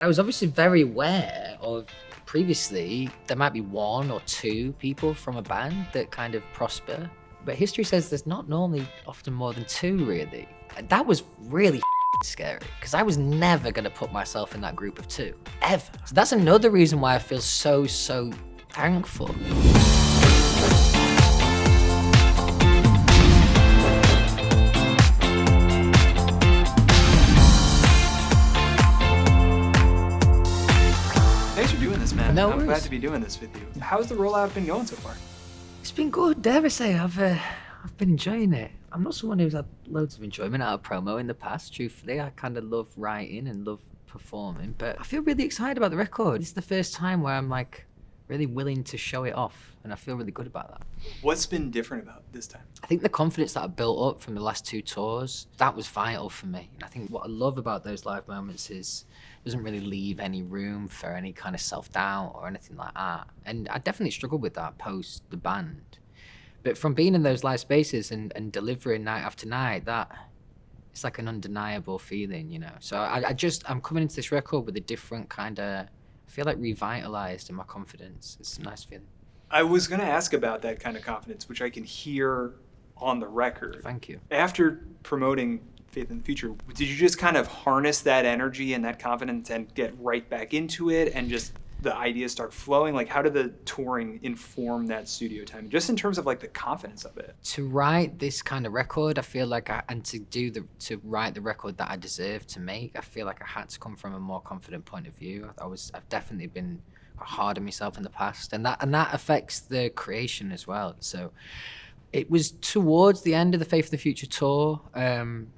I was obviously very aware of previously there might be one or two people from a band that kind of prosper, but history says there's not normally often more than two really. And that was really scary because I was never going to put myself in that group of two, ever. So that's another reason why I feel so thankful. Thanks for doing this, man. No I'm worries. glad to be doing this with you. How's the rollout been going so far? It's been good, dare I say. I've been enjoying it. I'm not someone who's had loads of enjoyment out of promo in the past, truthfully. I kind of love writing and love performing, but I feel really excited about the record. It's the first time where I'm like really willing to show it off, and I feel really good about that. What's been different about this time? I think the confidence that I built up from the last two tours, that was vital for me. And I think what I love about those live moments is it doesn't really leave any room for any kind of self-doubt or anything like that. And I definitely struggled with that post the band. But from being in those live spaces and delivering night after night, that it's like an undeniable feeling, you know? So I'm coming into this record with a different kind of, I feel like revitalized in my confidence. It's a nice feeling. I was going to ask about that kind of confidence, which I can hear on the record. Thank you. After promoting Faith in the Future, did you just kind of harness that energy and that confidence and get right back into it and just the ideas start flowing? Like, how did the touring inform that studio time, just in terms of like the confidence of it? To write this kind of record, I feel like to write the record that I deserve to make, I feel like I had to come from a more confident point of view. I've definitely been hard on myself in the past, and that affects the creation as well. So it was towards the end of the Faith in the Future tour,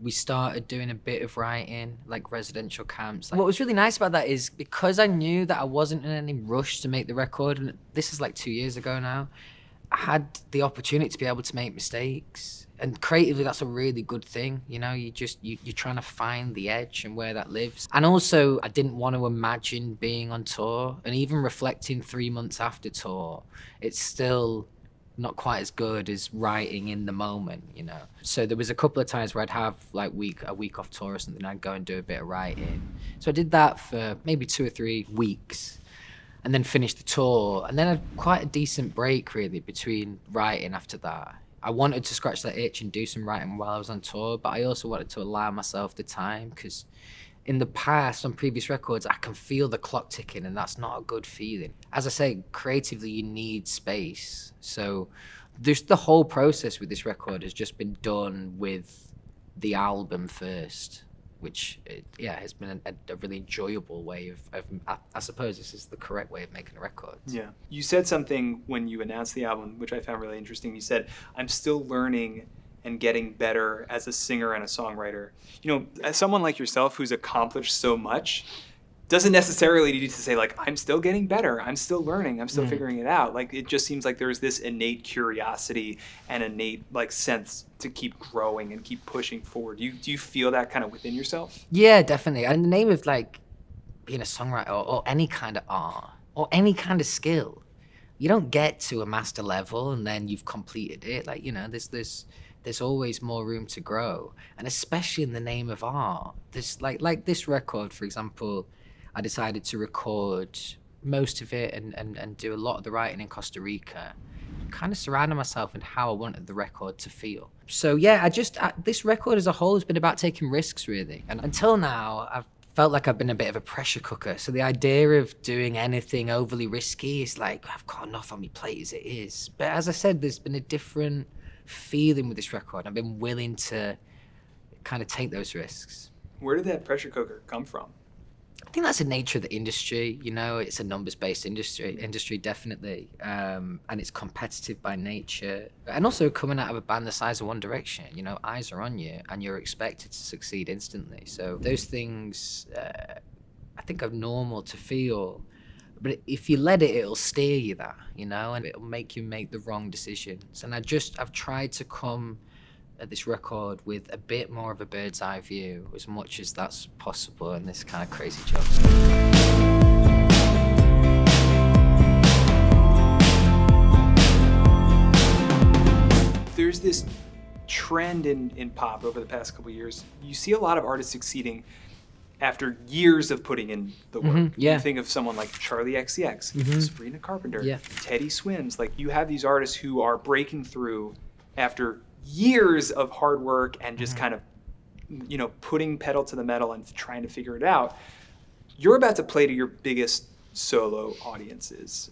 we started doing a bit of writing, like residential camps. What was really nice about that is because I knew that I wasn't in any rush to make the record, and this is like 2 years ago now, I had the opportunity to be able to make mistakes. And creatively, that's a really good thing. You know, you're trying to find the edge and where that lives. And also, I didn't want to imagine being on tour, and even reflecting 3 months after tour, it's still not quite as good as writing in the moment, you know. So there was a couple of times where I'd have like a week off tour or something, I'd go and do a bit of writing. So I did that for maybe 2 or 3 weeks and then finished the tour. And then I had quite a decent break really between writing after that. I wanted to scratch that itch and do some writing while I was on tour, but I also wanted to allow myself the time because in the past, on previous records, I can feel the clock ticking, and that's not a good feeling. As I say, creatively, you need space. So the whole process with this record has just been done with the album first, which has been a really enjoyable way of I suppose this is the correct way of making a record. Yeah. You said something when you announced the album, which I found really interesting. You said, I'm still learning and getting better as a singer and a songwriter. You know, as someone like yourself who's accomplished so much, doesn't necessarily need to say like, I'm still getting better, I'm still learning, I'm still figuring it out. Like, it just seems like there's this innate curiosity and innate like sense to keep growing and keep pushing forward. Do you feel that kind of within yourself? Yeah, definitely. And the name of like being a songwriter or any kind of art or any kind of skill, you don't get to a master level and then you've completed it. Like, you know, there's always more room to grow, and especially in the name of art. There's like this record, for example, I decided to record most of it and do a lot of the writing in Costa Rica, kind of surrounding myself in how I wanted the record to feel. So yeah, this record as a whole has been about taking risks really. And until now, I've felt like I've been a bit of a pressure cooker. So the idea of doing anything overly risky is like, I've got enough on my plate as it is. But as I said, there's been a different feeling with this record. I've been willing to kind of take those risks. Where did that pressure cooker come from? I think that's the nature of the industry. You know, it's a numbers-based industry definitely, and it's competitive by nature. And also coming out of a band the size of One Direction, you know, eyes are on you and you're expected to succeed instantly. So those things I think are normal to feel. But if you let it, it'll steer you that, you know, and it'll make you make the wrong decisions. And I've tried to come at this record with a bit more of a bird's eye view, as much as that's possible in this kind of crazy job. There's this trend in pop over the past couple of years. You see a lot of artists succeeding after years of putting in the work. Yeah. You think of someone like Charlie XCX, Sabrina Carpenter, Yeah. Teddy Swims. Like, you have these artists who are breaking through after years of hard work and just kind of, you know, putting pedal to the metal and trying to figure it out. You're about to play to your biggest solo audiences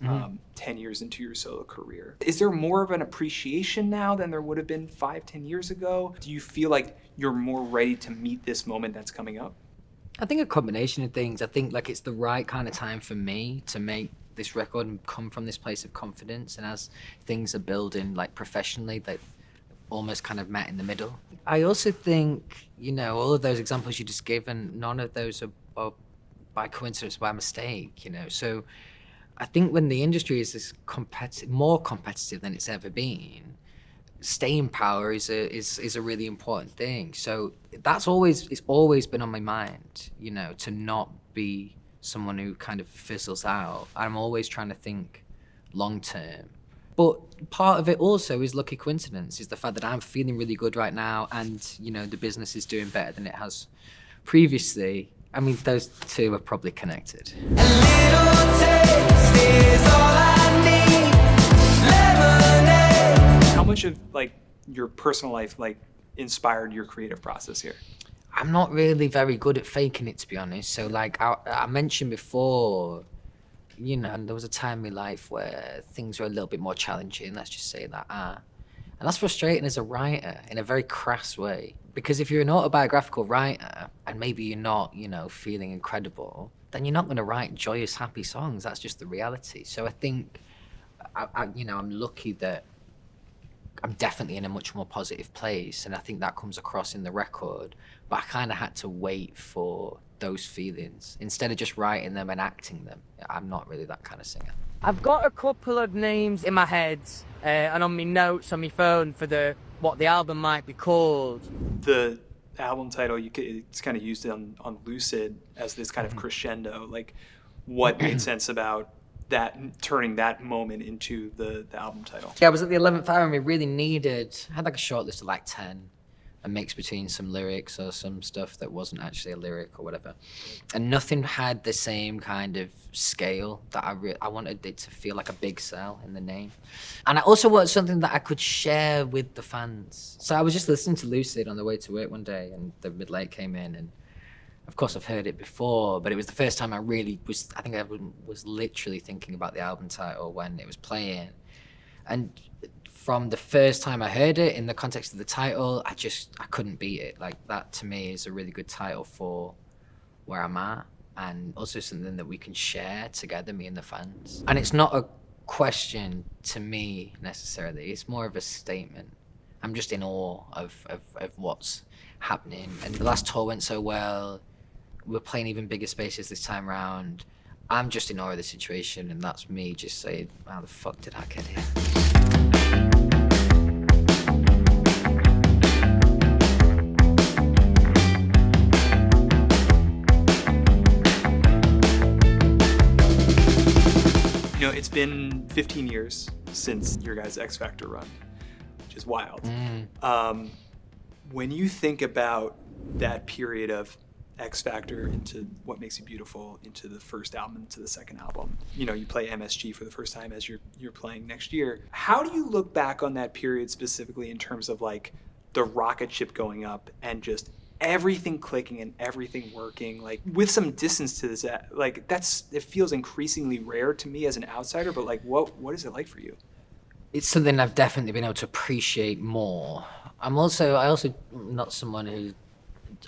10 years into your solo career. Is there more of an appreciation now than there would have been 5-10 years ago? Do you feel like you're more ready to meet this moment that's coming up? I think a combination of things. I think like it's the right kind of time for me to make this record and come from this place of confidence. And as things are building like professionally, they've almost kind of met in the middle. I also think, you know, all of those examples you just given, none of those are by coincidence, by mistake, you know. So I think when the industry is this more competitive than it's ever been, staying power is a really important thing. So it's always been on my mind, you know, to not be someone who kind of fizzles out. I'm always trying to think long term. But part of it also is lucky coincidence, is the fact that I'm feeling really good right now and, you know, the business is doing better than it has previously. I mean, those two are probably connected. A little taste is all I need. Lemonade. How much of like your personal life like inspired your creative process here? I'm not really very good at faking it, to be honest. So like I mentioned before, you know, there was a time in my life where things were a little bit more challenging, let's just say that. And that's frustrating as a writer in a very crass way. Because if you're an autobiographical writer and maybe you're not, you know, feeling incredible, then you're not going to write joyous, happy songs. That's just the reality. So I think, you know, I'm lucky that I'm definitely in a much more positive place. And I think that comes across in the record. But I kind of had to wait for those feelings instead of just writing them and acting them. I'm not really that kind of singer. I've got a couple of names in my head and on my notes on my phone for what the album might be called. The album title, it's kind of used on Lucid as this kind of crescendo. Like, what made sense about that, turning that moment into the album title? Yeah, I was at the 11th hour and we really I had like a short list of like 10, a mix between some lyrics or some stuff that wasn't actually a lyric or whatever. And nothing had the same kind of scale that I wanted it to feel like a big sell in the name. And I also wanted something that I could share with the fans. So I was just listening to Lucid on the way to work one day and the mid-late came in, and of course I've heard it before, but it was the first time I was literally thinking about the album title when it was playing. And from the first time I heard it in the context of the title, I couldn't beat it. Like, that to me is a really good title for where I'm at, and also something that we can share together, me and the fans. And it's not a question to me necessarily, it's more of a statement. I'm just in awe of what's happening. And the last tour went so well, we're playing even bigger spaces this time around. I'm just in awe of the situation, and that's me just saying, how the fuck did I get here? You know, it's been 15 years since your guys' X Factor run, which is wild. When you think about that period of X Factor into What Makes You Beautiful, into the first album, into the second album, you know, you play MSG for the first time as you're playing next year. How do you look back on that period specifically in terms of like the rocket ship going up and just everything clicking and everything working, like with some distance to this, like it feels increasingly rare to me as an outsider, but like what is it like for you? It's something I've definitely been able to appreciate more. I also not someone who,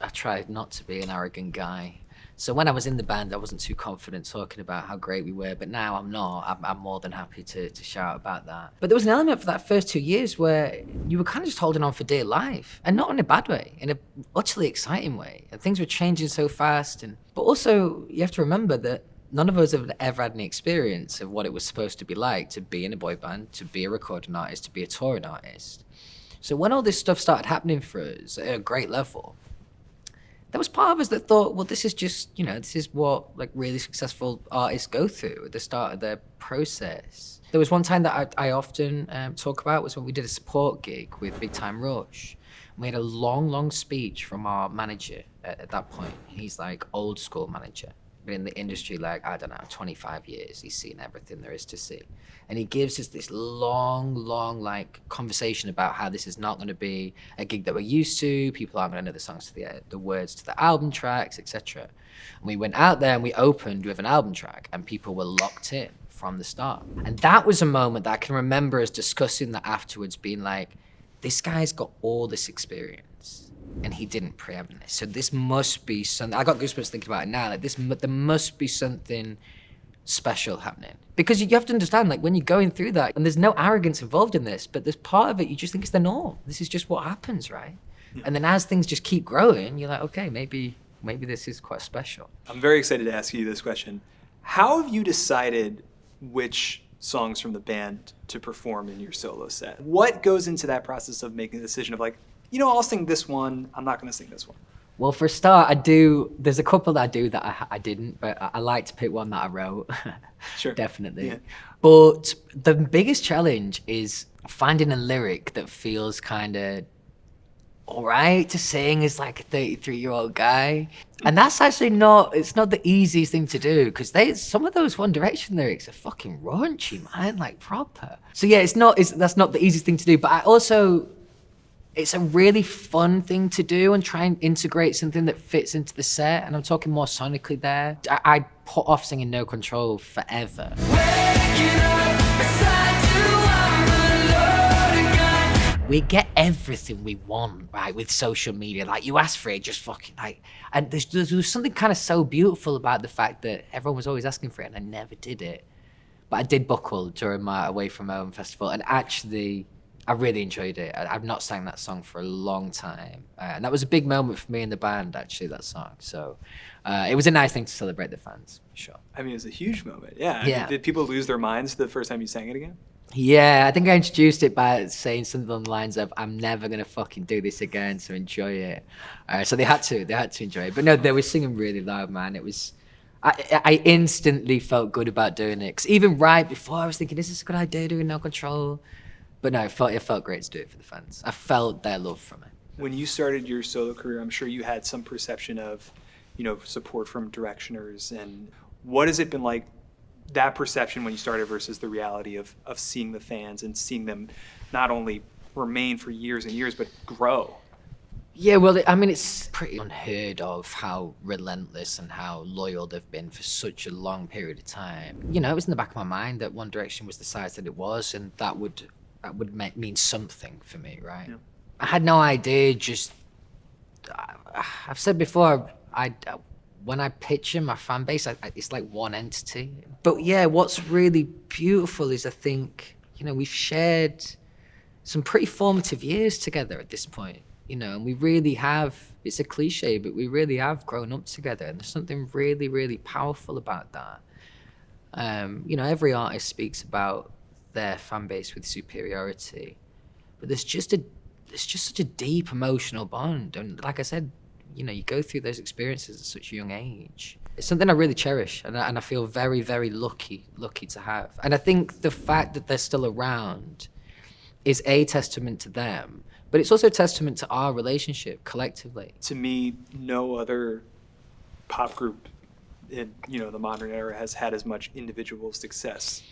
I tried not to be an arrogant guy. So when I was in the band, I wasn't too confident talking about how great we were, but now I'm not. I'm more than happy to shout about that. But there was an element for that first 2 years where you were kind of just holding on for dear life, and not in a bad way, in a utterly exciting way. And things were changing so fast. But also, you have to remember that none of us have ever had any experience of what it was supposed to be like to be in a boy band, to be a recording artist, to be a touring artist. So when all this stuff started happening for us at a great level, there was part of us that thought, well, this is just, you know, this is what like really successful artists go through at the start of their process. There was one time that I often talk about was when we did a support gig with Big Time Rush. We had a long speech from our manager at that point. He's like old school manager, been in the industry like, I don't know, 25 years. He's seen everything there is to see. And he gives us this long like conversation about how this is not going to be a gig that we're used to. People aren't going to know the songs to the words to the album tracks, etc. And we went out there and we opened with an album track and people were locked in from the start. And that was a moment that I can remember us discussing that afterwards, being like, this guy's got all this experience and he didn't preempt this. So this must be something, I got goosebumps thinking about it now, like there must be something special happening. Because you have to understand, like when you're going through that, and there's no arrogance involved in this, but there's part of it you just think it's the norm. This is just what happens, right? Yeah. And then as things just keep growing, you're like, okay, maybe this is quite special. I'm very excited to ask you this question. How have you decided which songs from the band to perform in your solo set? What goes into that process of making the decision of like, I'll sing this one, I'm not gonna sing this one? Well, for a start, there's a couple that I do that I didn't, but I like to pick one that I wrote. Sure. Definitely. Yeah. But the biggest challenge is finding a lyric that feels kind of all right to sing as like a 33-year-old guy. And that's actually it's not the easiest thing to do, because some of those One Direction lyrics are fucking raunchy, man, like proper. So yeah, that's not the easiest thing to do, but it's a really fun thing to do and try and integrate something that fits into the set. And I'm talking more sonically there. I put off singing No Control forever. We get everything we want, right, with social media. Like, you ask for it, just fucking, like, and there's something kind of so beautiful about the fact that everyone was always asking for it and I never did it. But I did buckle during my Away From Home festival, and actually, I really enjoyed it. I've not sang that song for a long time. And that was a big moment for me and the band, actually, that song. So it was a nice thing to celebrate the fans, for sure. I mean, it was a huge moment. Yeah. Yeah. I mean, did people lose their minds the first time you sang it again? Yeah, I think I introduced it by saying something along the lines of, I'm never going to fucking do this again, so enjoy it. So they had to enjoy it. But no, they were singing really loud, man. It was, I instantly felt good about doing it. 'Cause even right before, I was thinking, is this a good idea, doing No Control? But no, it felt great to do it for the fans. I felt their love from it. When you started your solo career, I'm sure you had some perception of, support from directioners. And what has it been like, that perception when you started versus the reality of seeing the fans and seeing them not only remain for years and years, but grow? Yeah, well, I mean, it's pretty unheard of how relentless and how loyal they've been for such a long period of time. It was in the back of my mind that One Direction was the size that it was, and that would mean something for me, right? Yeah. I had no idea. I've said before, when I picture my fan base, it's like one entity. But yeah, what's really beautiful is I think, we've shared some pretty formative years together at this point, and we really have, it's a cliche, but we really have grown up together. And there's something really, really powerful about that. Every artist speaks about their fan base with superiority, but there's just such a deep emotional bond. And like I said, you go through those experiences at such a young age. It's something I really cherish, and I feel very, very lucky to have. And I think the fact that they're still around is a testament to them, but it's also a testament to our relationship collectively. To me, no other pop group in the modern era has had as much individual success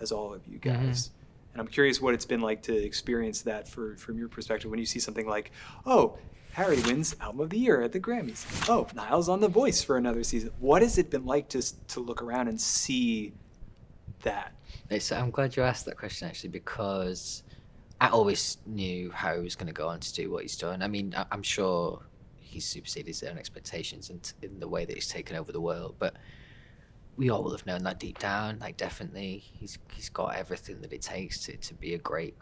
as all of you guys. Mm-hmm. And I'm curious what it's been like to experience that from your perspective when you see something like, oh, Harry wins Album of the Year at the Grammys. Oh, Niall's on The Voice for another season. What has it been like to look around and see that? So I'm glad you asked that question, actually, because I always knew Harry was going to go on to do what he's done. I mean, I'm sure he's superseded his own expectations in the way that he's taken over the world, but we all will have known that deep down. Like, definitely, he's got everything that it takes to be a great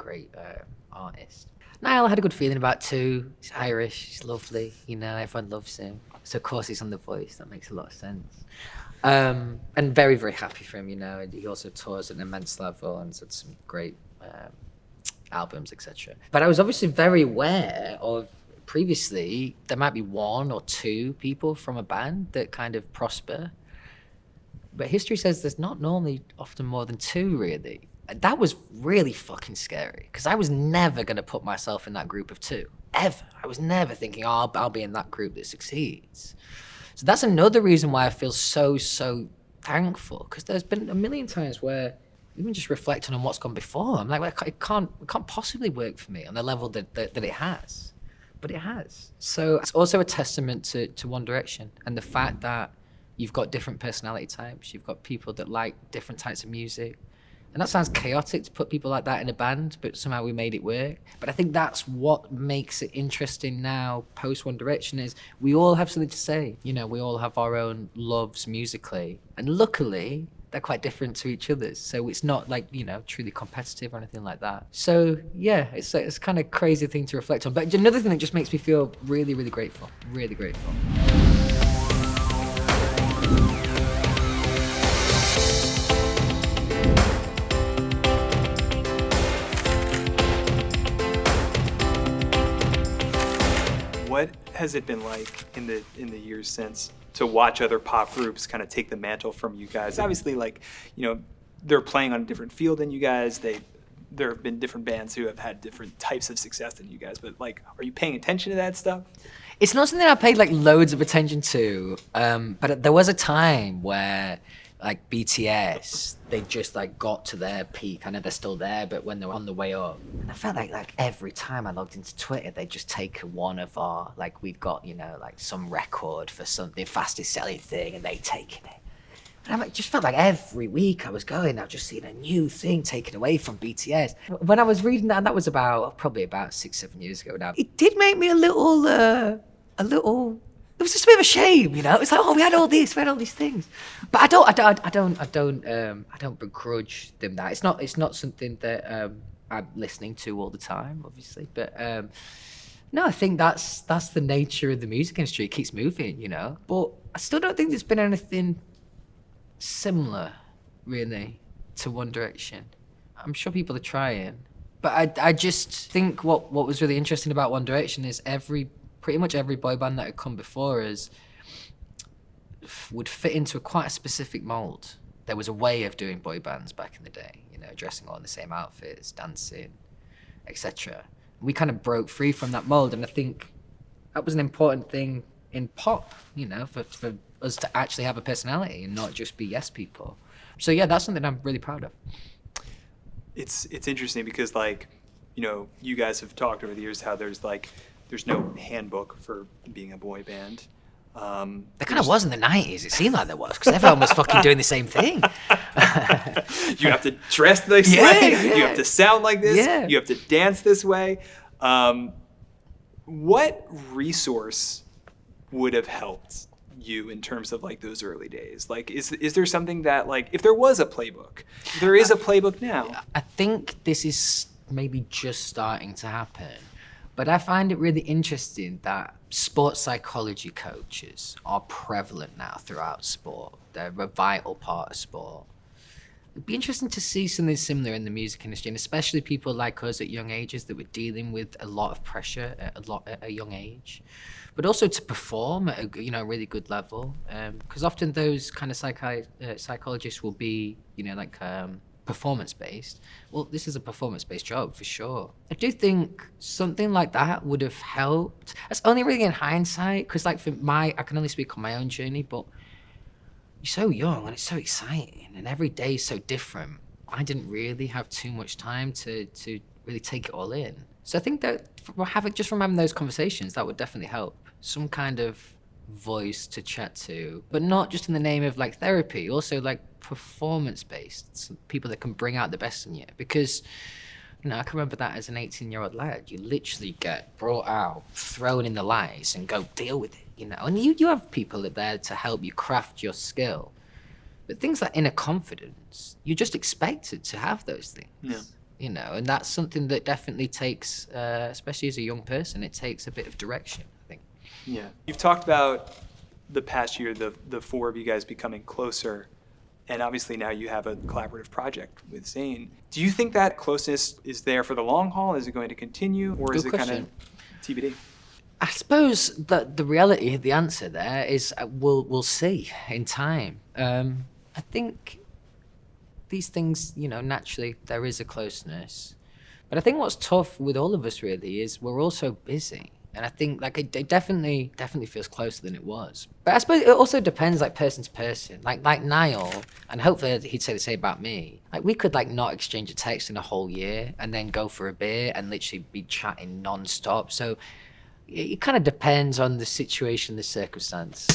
artist. Niall, I had a good feeling about too. He's Irish, he's lovely, everyone loves him. So of course he's on The Voice, that makes a lot of sense. And very, very happy for him, and he also tours at an immense level and has had some great albums, etc. But I was obviously very aware of, previously, there might be one or two people from a band that kind of prosper. But history says there's not normally often more than two, really. That was really fucking scary, because I was never going to put myself in that group of two. ever. I was never thinking, oh, I'll be in that group that succeeds. So that's another reason why I feel so thankful, because there's been a million times where even just reflecting on what's gone before, I'm like, well, it can't possibly work for me on the level that it has. But it has. So it's also a testament to One Direction and the fact that you've got different personality types. You've got people that like different types of music. And that sounds chaotic to put people like that in a band, but somehow we made it work. But I think that's what makes it interesting now, post One Direction, is we all have something to say. You know, we all have our own loves musically. And luckily, they're quite different to each other's. So it's not like, you know, truly competitive or anything like that. So yeah, it's kind of crazy thing to reflect on. But another thing that just makes me feel really, really grateful. Really grateful. What has it been like in the years since to watch other pop groups kind of take the mantle from you guys? Obviously, like, you know, they're playing on a different field than you guys. There have been different bands who have had different types of success than you guys. But like, are you paying attention to that stuff? It's not something I paid like loads of attention to, but there was a time where like BTS, they just like got to their peak. I know they're still there, but when they were on the way up, and I felt like every time I logged into Twitter, they'd just take one of our, like we'd got, you know, like some record for something fastest selling thing, and they'd taken it. And I just felt like every week I was just seeing a new thing taken away from BTS. When I was reading that, and that was probably about 6-7 years ago now, it did make me a little, it was just a bit of a shame, you know. It's like, oh, we had all these things, but I don't begrudge them that. It's not something that I'm listening to all the time, obviously. But no, I think that's the nature of the music industry. It keeps moving, you know. But I still don't think there's been anything similar, really, to One Direction. I'm sure people are trying, but I just think what was really interesting about One Direction is pretty much every boy band that had come before us would fit into quite a specific mold. There was a way of doing boy bands back in the day, you know, dressing all in the same outfits, dancing, etc. We kind of broke free from that mold, and I think that was an important thing in pop, you know, for us to actually have a personality and not just be yes people. So yeah, that's something I'm really proud of. It's interesting because, like, you know, you guys have talked over the years how there's no handbook for being a boy band. There kind of was in the 90s. It seemed like there was, because everyone was fucking doing the same thing. You have to dress this way. Yeah. You have to sound like this. Yeah. You have to dance this way. What resource would have helped you in terms of like those early days? Like, is there something that, like, if there was a playbook, there is a playbook now. I think this is maybe just starting to happen. But I find it really interesting that sports psychology coaches are prevalent now throughout sport. They're a vital part of sport. It'd be interesting to see something similar in the music industry, and especially people like us at young ages that were dealing with a lot of pressure at a young age, but also to perform at a really good level. Because often those kind of psychologists will be performance-based. Well, this is a performance-based job for sure. I do think something like that would have helped. That's only really in hindsight, because I can only speak on my own journey, but you're so young and it's so exciting and every day is so different. I didn't really have too much time to really take it all in. So I think that from having those conversations, that would definitely help. Some kind of voice to chat to, but not just in the name of like therapy, also like performance-based, people that can bring out the best in you. Because, you know, I can remember that as an 18-year-old lad, you literally get brought out, thrown in the lights and go deal with it, you know. And you have people there to help you craft your skill. But things like inner confidence, you're just expected to have those things. Yeah. You know, and that's something that definitely takes, especially as a young person, it takes a bit of direction, I think. Yeah. You've talked about the past year, the four of you guys becoming closer, and obviously now you have a collaborative project with Zayn. Do you think that closeness is there for the long haul? Is it going to continue, or is it kind of TBD? I suppose that the reality, the answer there is we'll see in time. I think these things, you know, naturally there is a closeness, But I think what's tough with all of us really is we're all so busy. And I think like it definitely feels closer than it was. But I suppose it also depends like person to person. Like Niall, and hopefully he'd say the same about me. Like we could like not exchange a text in a whole year and then go for a beer and literally be chatting non-stop. So it kind of depends on the situation, the circumstance.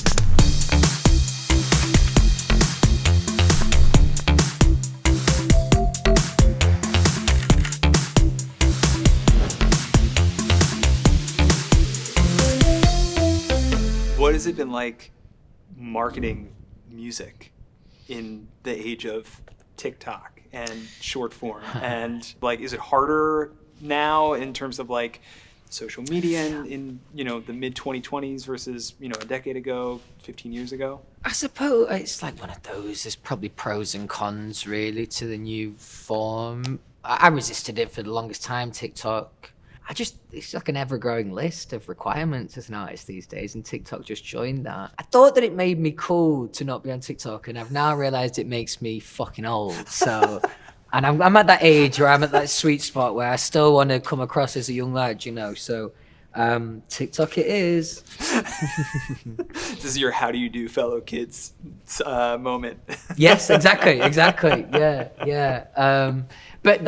What has it been like marketing music in the age of TikTok and short form? And like, is it harder now in terms of like social media in the mid 2020s versus, a decade ago, 15 years ago? I suppose it's like one of those. There's probably pros and cons really to the new form. I resisted it for the longest time, TikTok. It's like an ever-growing list of requirements as an artist these days, and TikTok just joined that. I thought that it made me cool to not be on TikTok, and I've now realized it makes me fucking old. So, and I'm at that age where I'm at that sweet spot where I still want to come across as a young lad, So, TikTok it is. This is your "How do you do, fellow kids" moment. Yes, exactly. Yeah. But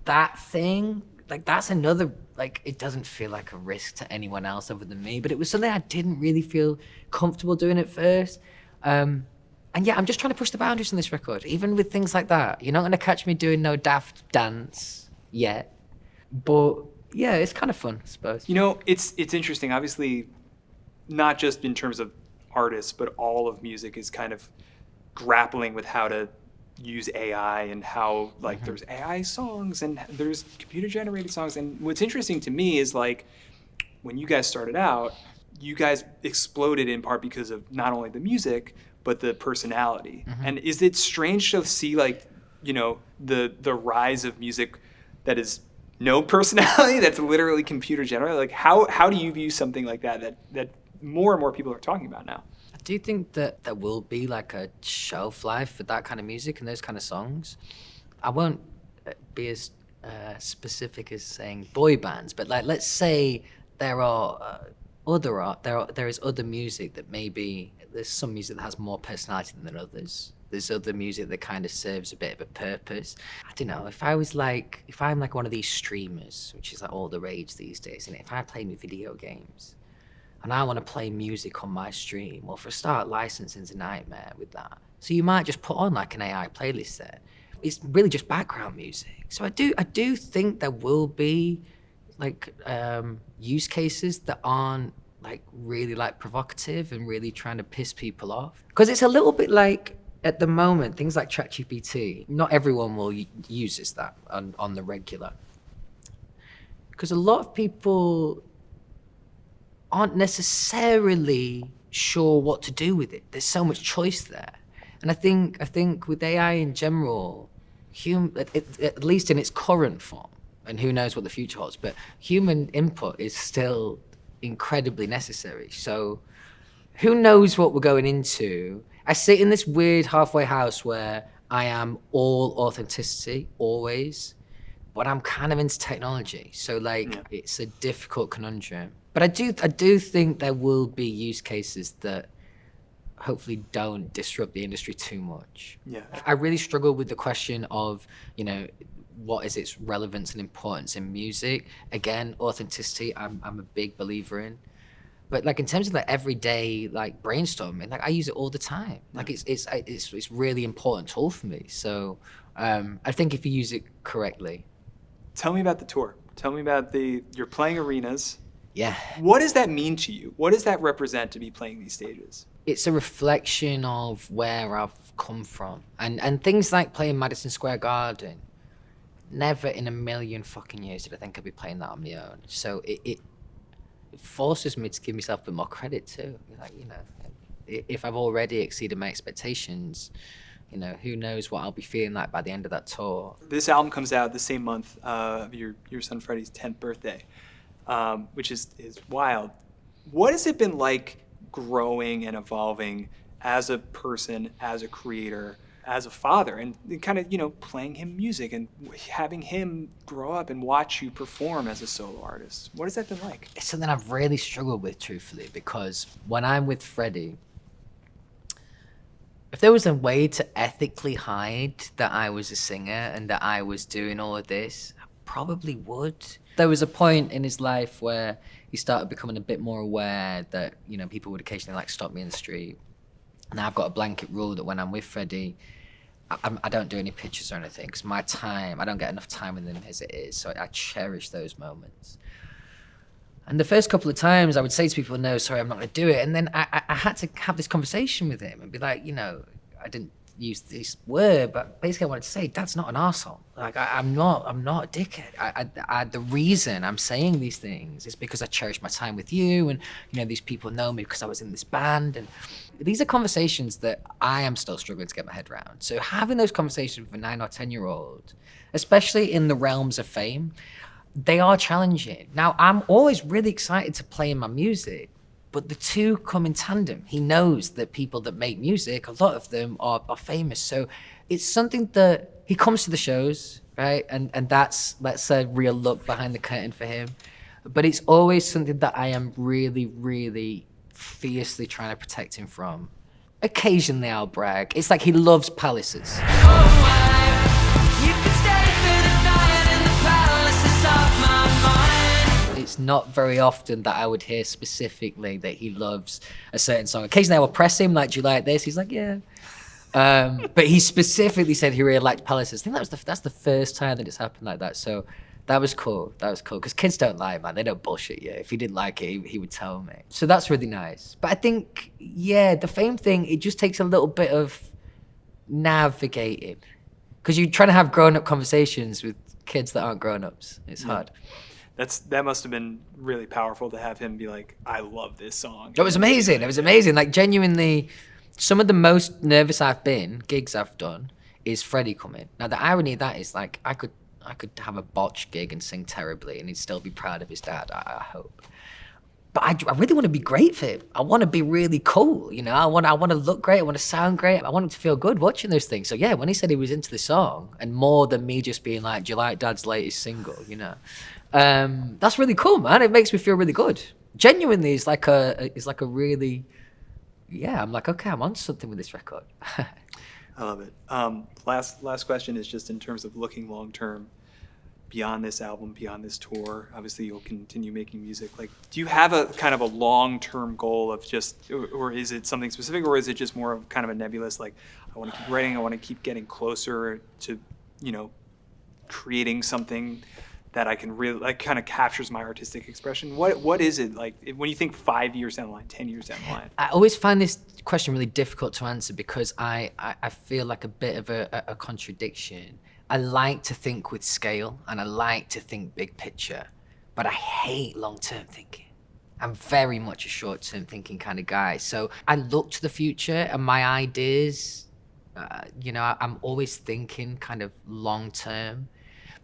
that thing. Like that's another, like it doesn't feel like a risk to anyone else other than me, but it was something I didn't really feel comfortable doing at first. And yeah, I'm just trying to push the boundaries on this record, even with things like that. You're not going to catch me doing no daft dance yet, but yeah, it's kind of fun, I suppose. It's interesting, obviously, not just in terms of artists, but all of music is kind of grappling with how to use AI and how like there's AI songs and there's computer generated songs. And what's interesting to me is like when you guys started out, you guys exploded in part because of not only the music but the personality. And is it strange to see like the rise of music that is no personality, that's literally computer generated? Like how do you view something like that more and more people are talking about now? I do think that there will be like a shelf life for that kind of music and those kind of songs. I won't be as specific as saying boy bands, but like let's say there is other music that maybe there's some music that has more personality than others. There's other music that kind of serves a bit of a purpose. I don't know, if I'm like one of these streamers, which is like all the rage these days, and if I play me video games and I want to play music on my stream, well, for a start, licensing's a nightmare with that. So you might just put on like an AI playlist there. It's really just background music. So I do think there will be like use cases that aren't like really like provocative and really trying to piss people off. Because it's a little bit like at the moment, things like ChatGPT, not everyone will uses that on the regular. Because a lot of people aren't necessarily sure what to do with it. There's so much choice there. And I think with AI in general, at least in its current form, and who knows what the future holds, but human input is still incredibly necessary. So who knows what we're going into? I sit in this weird halfway house where I am all authenticity, always, but I'm kind of into technology. So like, It's a difficult conundrum. But I do think there will be use cases that hopefully don't disrupt the industry too much. Yeah. I really struggle with the question of, what is its relevance and importance in music? Again, authenticity, I'm a big believer in. But like in terms of like everyday like brainstorming, like I use it all the time. Like it's really important tool for me. So I think if you use it correctly. Tell me about the tour. Tell me about you're playing arenas. Yeah. What does that mean to you? What does that represent to be playing these stages? It's a reflection of where I've come from. And things like playing Madison Square Garden, never in a million fucking years did I think I'd be playing that on my own. So it forces me to give myself a bit more credit too. Like, if I've already exceeded my expectations, who knows what I'll be feeling like by the end of that tour. This album comes out the same month of your son Freddie's 10th birthday, which is wild. What has it been like growing and evolving as a person, as a creator, as a father and kind of, playing him music and having him grow up and watch you perform as a solo artist? What has that been like? It's something I've really struggled with, truthfully, because when I'm with Freddie, if there was a way to ethically hide that I was a singer and that I was doing all of this, I probably would. There was a point in his life where he started becoming a bit more aware that, people would occasionally like stop me in the street. Now I've got a blanket rule that when I'm with Freddie, I don't do any pictures or anything, because my time, I don't get enough time with him as it is, so I cherish those moments. And the first couple of times I would say to people, no, sorry, I'm not going to do it. And then I had to have this conversation with him and be like, I didn't use this word, but basically I wanted to say, Dad's not an arsehole. Like, I'm not a dickhead. The reason I'm saying these things is because I cherish my time with you, and, these people know me because I was in this band. And these are conversations that I am still struggling to get my head around. So having those conversations with a 9 or 10-year-old, especially in the realms of fame, they are challenging. Now, I'm always really excited to play in my music, but the two come in tandem. He knows that people that make music, a lot of them are famous. So it's something that he comes to the shows, right? And that's a real look behind the curtain for him. But it's always something that I am really, really fiercely trying to protect him from. Occasionally I'll brag. It's like he loves palaces. You can stay through the night in the palaces of my mind. It's not very often that I would hear specifically that he loves a certain song. Occasionally I will press him, like, do you like this? He's like, yeah. But he specifically said he really liked palaces. I think that's the first time that it's happened like that. So that was cool. Because kids don't lie, man. They don't bullshit you. If he didn't like it, he would tell me. So that's really nice. But I think, the fame thing, it just takes a little bit of navigating. Because you're trying to have grown-up conversations with kids that aren't grown-ups. It's hard. That must have been really powerful to have him be like, I love this song. It was amazing. It was amazing. Like, genuinely, some of the most nervous I've been, gigs I've done, is Freddie coming. Now, the irony of that is, like, I could have a botched gig and sing terribly and he'd still be proud of his dad, I hope. But I really want to be great for him. I want to be really cool, I want to look great, I want to sound great, I want him to feel good watching those things. So yeah, when he said he was into the song, and more than me just being like, do you like Dad's latest single, that's really cool, man. It makes me feel really good. Genuinely, it's like a really, I'm like, okay, I'm on something with this record. I love it. Last question is just in terms of looking long term, beyond this album, beyond this tour. Obviously, you'll continue making music. Like, do you have a kind of a long term goal of just, or is it something specific, or is it just more of kind of a nebulous? Like, I want to keep writing. I want to keep getting closer to, creating something that I can really, like, kind of captures my artistic expression. What is it like when you think 5 years down the line, 10 years down the line? I always find this question really difficult to answer because I feel like a bit of a contradiction. I like to think with scale and I like to think big picture, but I hate long-term thinking. I'm very much a short-term thinking kind of guy. So I look to the future and my ideas, I'm always thinking kind of long-term.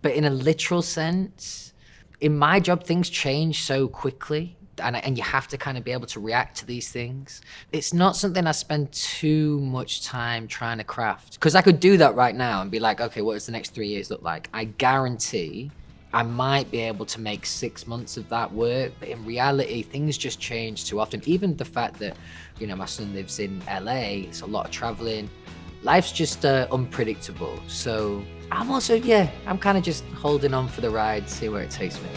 But in a literal sense, in my job, things change so quickly and you have to kind of be able to react to these things. It's not something I spend too much time trying to craft. Because I could do that right now and be like, okay, what does the next 3 years look like? I guarantee I might be able to make 6 months of that work. But in reality, things just change too often. Even the fact that, my son lives in LA, it's a lot of traveling. Life's just unpredictable. So I'm also, I'm kind of just holding on for the ride, see where it takes me.